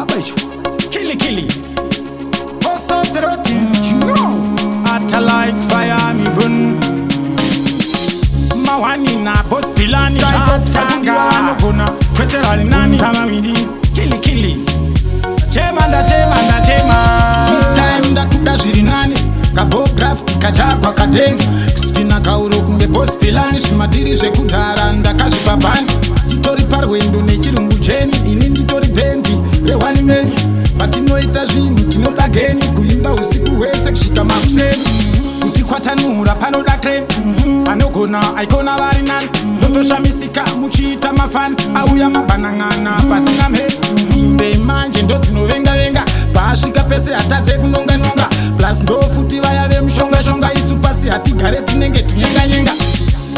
Abajo, killy. Boss of the rotten, you know. Atta like fire, me burn. Mawani na boss pilani. Sanga, no gonna. Kwete alinani, tamamidi. Killy. Chema. This time da kuda jirinani. Kabo craft, kachakwa kadeni. Spina kauro kunge boss pilani. Shimadiri shekudara, ndakashi babani. Titori parwendo nechirungu jeni. Ini nditori bendi, rewani meni. Patinoita zvinhu tinoda geni. Kuimba usiku wese kushika makuseni. Kuti kwatanura panoda kreni. Panogona aikona vari nani. Ndotoshamisika muchiita mafani. Auya mabanang'ana pasina mheni. Simbe manje ndodzinovenga. Pasvika pese hatadze kunonga. Plus ndofuti vaya vemushonga. Isu pasi hatigare tinenge tunyenga.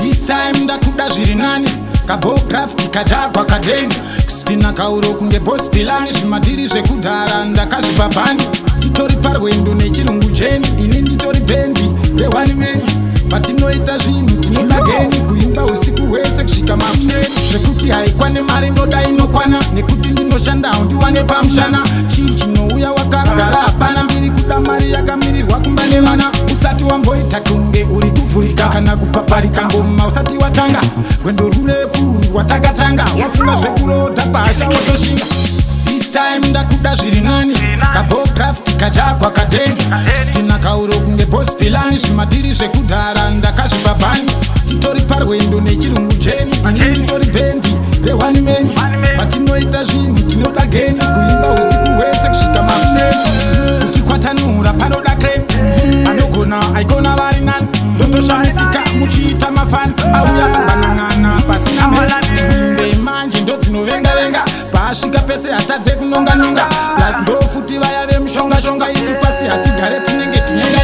This time ndakuda zviri nani. Kabo craft kachakwa kadeni. Spina kauro kunge boss pilani. Zvimadhiri zvekudhara ndakazvipa bhandi. Titori parwendo nechirungu jeni. Ini nditori bendi rewani meni. Patinoita zvinhu tinoda geni. Kuimba usiku hwese kusvika makuseni. Zvekuti haikwane mari ndoda inokwana. Nekuti ndinoshanda undiwane pamushana. Chii chinouya wakagara hapana. Mbiri kuda mari yakamirirwa kumba nevana. Usati wamboita kunge uri kuvhurika. Kana kupaparika ngoma usati watanga. Gwendo rurefu watakatanga. Wafunga zvekuroda pasha wotoshinga. This time ndakuda zviri nani. Kabo craft kachakwa kadeni. Spina kauro kunge boss pilani. Zvimadhiri zvekudhara ndakazvipa bhandi. Titori parwendo nechirungu jeni. Ini nditori bendi rewani meni. Patinoita zvinhu tinoda geni. Kuimba usiku hwese kusvika makuseni. Kuti kwatanura panoda kreni. Panogona aikona vari nani. Ndotoshamisika muchiita mafani. Auya mabanang'ana pasina mheni. Simbe manje ndodzinovenga. Pasvika pese hatadze kunonga. Plus ndofuti vaya vemushonga. Isu pasi hatigare tinenge tunyenga.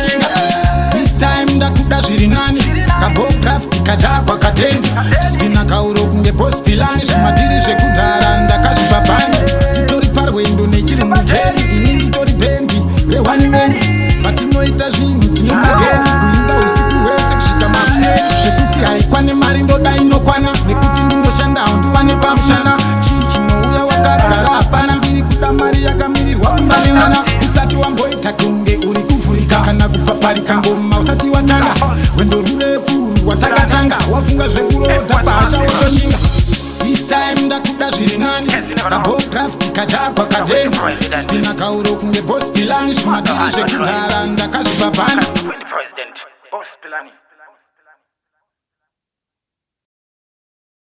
This time ndakuda zviri nani. Kabo craft kachakwa kadeni. Spina kauro kunge boss pilani. Zvimadhiri zvekudhara ndakazvipa bhandi. Titori parwendo nechirungu jeni. Ini nditori bendi rewani meni. Patinoita zvinhu tinoda geni. Kuimba usiku hwese kusvika makuseni. Zvekuti haikwane mari ndoda inokwana. Nekuti ndinoshanda undiwane pamushana. Chii chinouya wakagara hapana. Mbiri kuda mari yakamirirwa kumba nevana. Usati wamboita kunge uri kuvhurika. Kana kupaparika ngoma usati watanga. Wendo rurefu watakatanga. Wafunga zvekuroda pasha wotoshinga. This time ndakuda zviri nani. Kabo craft kachakwa kadeni. Spina kauro kunge boss pilani. Zvimadhiri zvekudhara ndakazvipa bhandi. President, boss pilani.